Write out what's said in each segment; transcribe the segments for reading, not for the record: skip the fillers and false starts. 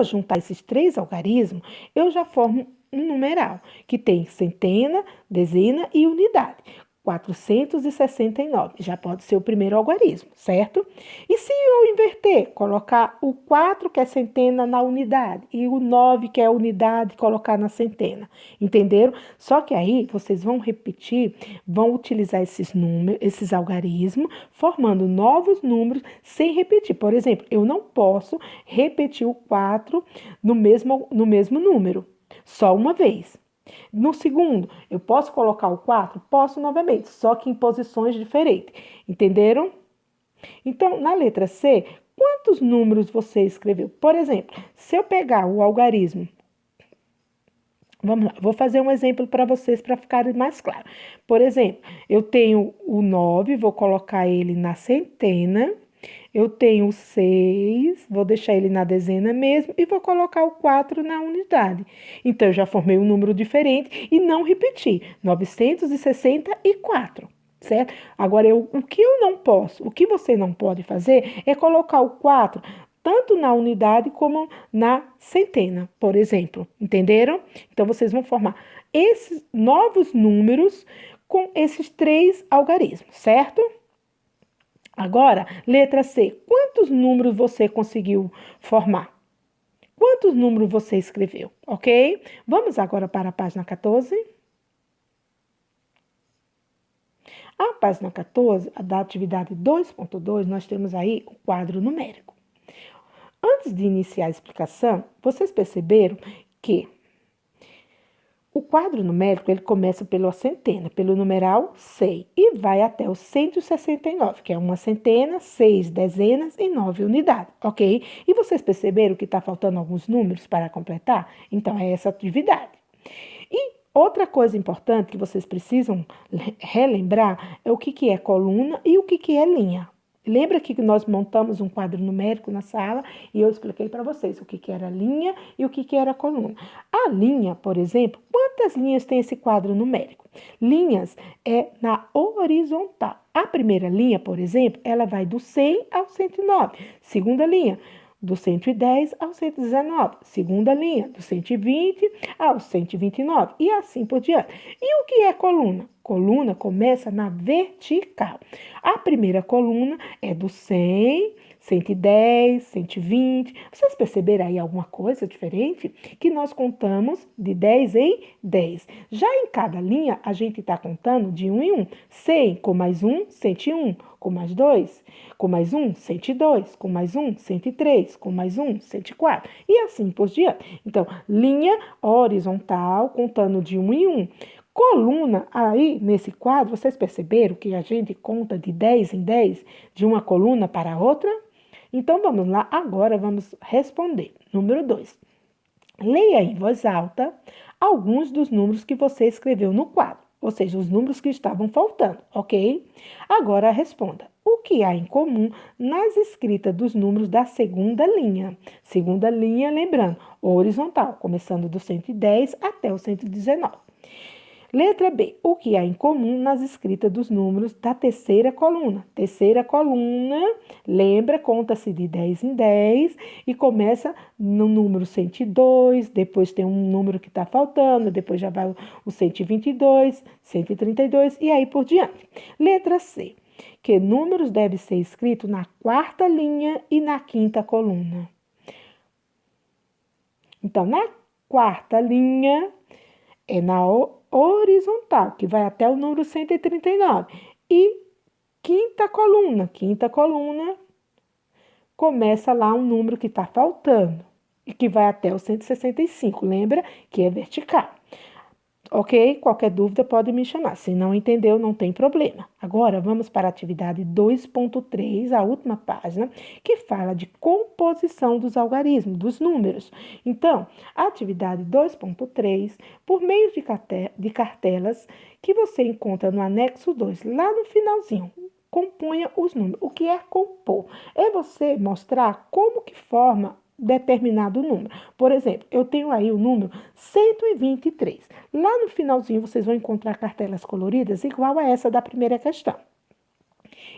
eu juntar esses três algarismos, eu já formo um numeral, que tem centena, dezena e unidade. 469, já pode ser o primeiro algarismo, certo? E se eu inverter, colocar o 4, que é centena, na unidade, e o 9, que é a unidade, colocar na centena, entenderam? Só que aí vocês vão repetir, vão utilizar esses números, esses algarismos, formando novos números sem repetir. Por exemplo, eu não posso repetir o 4 no mesmo número, só uma vez. No segundo, eu posso colocar o 4? Posso novamente, só que em posições diferentes. Entenderam? Então, na letra C, quantos números você escreveu? Por exemplo, se eu pegar o algarismo, vamos lá, vou fazer um exemplo para vocês para ficar mais claro. Por exemplo, eu tenho o 9, vou colocar ele na centena. Eu tenho o 6, vou deixar ele na dezena mesmo e vou colocar o 4 na unidade. Então, eu já formei um número diferente e não repeti, 964, certo? Agora, o que eu não posso, o que você não pode fazer é colocar o 4 tanto na unidade como na centena, por exemplo. Entenderam? Então, vocês vão formar esses novos números com esses três algarismos, certo? Agora, letra C. Quantos números você conseguiu formar? Quantos números você escreveu? Ok? Vamos agora para a página 14. A página 14, da atividade 2.2, nós temos aí o quadro numérico. Antes de iniciar a explicação, vocês perceberam que o quadro numérico, ele começa pela centena, pelo numeral 100, e vai até o 169, que é uma centena, 6 dezenas e 9 unidades, ok? E vocês perceberam que está faltando alguns números para completar? Então, é essa atividade. E outra coisa importante que vocês precisam relembrar é o que é coluna e o que é linha. Lembra que nós montamos um quadro numérico na sala e eu expliquei para vocês o que era linha e o que era coluna. A linha, por exemplo, quantas linhas tem esse quadro numérico? Linhas é na horizontal. A primeira linha, por exemplo, ela vai do 100 ao 109. Segunda linha, do 110 ao 119. Segunda linha, do 120 ao 129. E assim por diante. E o que é coluna? Coluna começa na vertical. A primeira coluna é do 100, 110, 120. Vocês perceberam aí alguma coisa diferente? Que nós contamos de 10 em 10. Já em cada linha, a gente está contando de 1 em 1. 100 com mais 1, 101. Com mais 2, com mais 1, 102. Com mais 1, 103. Com mais 1, 104. E assim por diante. Então, linha horizontal, contando de 1 em 1. Coluna, aí nesse quadro, vocês perceberam que a gente conta de 10 em 10, de uma coluna para a outra? Então vamos lá, agora vamos responder. Número 2. Leia em voz alta alguns dos números que você escreveu no quadro, ou seja, os números que estavam faltando, ok? Agora responda. O que há em comum nas escritas dos números da segunda linha? Segunda linha, lembrando, horizontal, começando do 110 até o 119. Letra B. O que há em comum nas escritas dos números da terceira coluna? Terceira coluna, lembra, conta-se de 10 em 10 e começa no número 102, depois tem um número que está faltando, depois já vai o 122, 132 e aí por diante. Letra C. Que números devem ser escritos na quarta linha e na quinta coluna? Então, na quarta linha é na horizontal, que vai até o número 139. E quinta coluna, começa lá um número que está faltando e que vai até o 165. Lembra que é vertical. Ok? Qualquer dúvida pode me chamar. Se não entendeu, não tem problema. Agora vamos para a atividade 2.3, a última página, que fala de composição dos algarismos, dos números. Então, a atividade 2.3, por meio de cartelas que você encontra no anexo 2, lá no finalzinho, componha os números. O que é compor? É você mostrar como que forma determinado número. Por exemplo, eu tenho aí o número 123. Lá no finalzinho vocês vão encontrar cartelas coloridas igual a essa da primeira questão.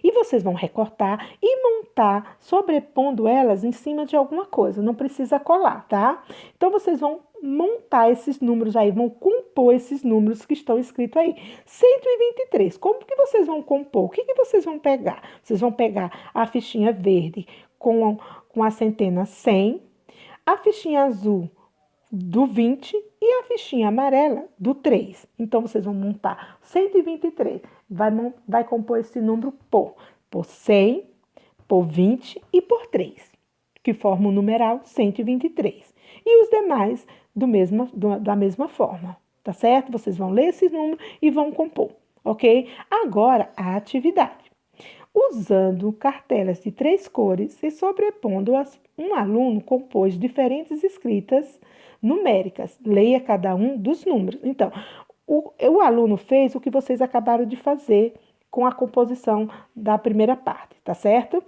E vocês vão recortar e montar, sobrepondo elas em cima de alguma coisa. Não precisa colar, tá? Então, vocês vão montar esses números aí, vão compor esses números que estão escritos aí. 123. Como que vocês vão compor? O que que vocês vão pegar? Vocês vão pegar a fichinha verde com a centena 100, a fichinha azul do 20 e a fichinha amarela do 3. Então, vocês vão montar 123. Vai compor esse número por 100, por 20 e por 3, que forma o numeral 123. E os demais da mesma forma, tá certo? Vocês vão ler esses números e vão compor, ok? Agora, a atividade. Usando cartelas de 3 cores e sobrepondo-as, um aluno compôs diferentes escritas numéricas. Leia cada um dos números. Então, o aluno fez o que vocês acabaram de fazer com a composição da primeira parte, tá certo?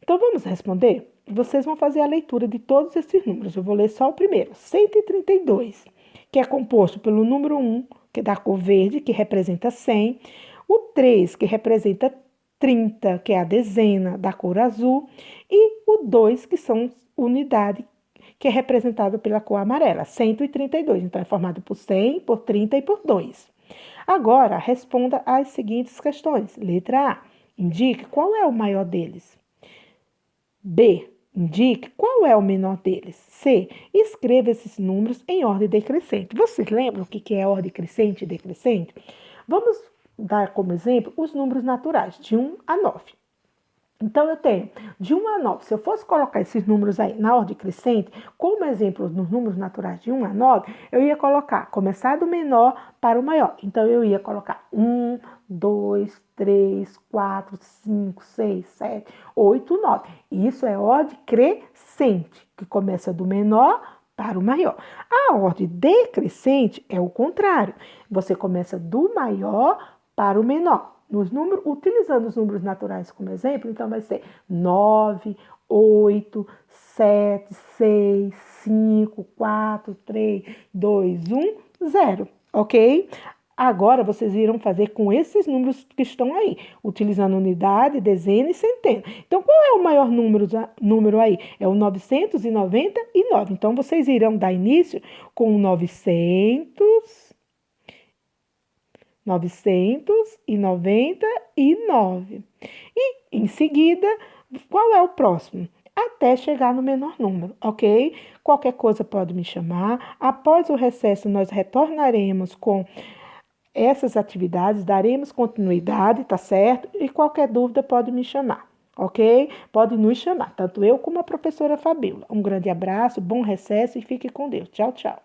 Então, vamos responder? Vocês vão fazer a leitura de todos esses números. Eu vou ler só o primeiro. 132, que é composto pelo número 1, que é da cor verde, que representa 100. O 3, que representa 30, que é a dezena, da cor azul. E o 2, que são unidade, que é representado pela cor amarela, 132. Então, é formado por 100, por 30 e por 2. Agora, responda às seguintes questões. Letra A. Indique qual é o maior deles. B. Indique qual é o menor deles. C. Escreva esses números em ordem decrescente. Vocês lembram o que é ordem crescente e decrescente? Vamos dar como exemplo os números naturais, de 1 a 9. Então, eu tenho de 1 a 9. Se eu fosse colocar esses números aí na ordem crescente, como exemplo nos números naturais de 1 a 9, eu ia começar do menor para o maior. Então, eu ia colocar 1, 2, 3, 4, 5, 6, 7, 8, 9. Isso é ordem crescente, que começa do menor para o maior. A ordem decrescente é o contrário. Você começa do maior para o menor. Utilizando os números naturais como exemplo, então vai ser 9, 8, 7, 6, 5, 4, 3, 2, 1, 0, ok? Agora, vocês irão fazer com esses números que estão aí, utilizando unidade, dezena e centena. Então, qual é o maior número aí? É o 999. Então, vocês irão dar início com 999. E, em seguida, qual é o próximo? Até chegar no menor número, ok? Qualquer coisa pode me chamar. Após o recesso, nós retornaremos com essas atividades, daremos continuidade, tá certo? E qualquer dúvida pode me chamar, ok? Pode nos chamar, tanto eu como a professora Fabíola. Um grande abraço, bom recesso e fique com Deus. Tchau, tchau.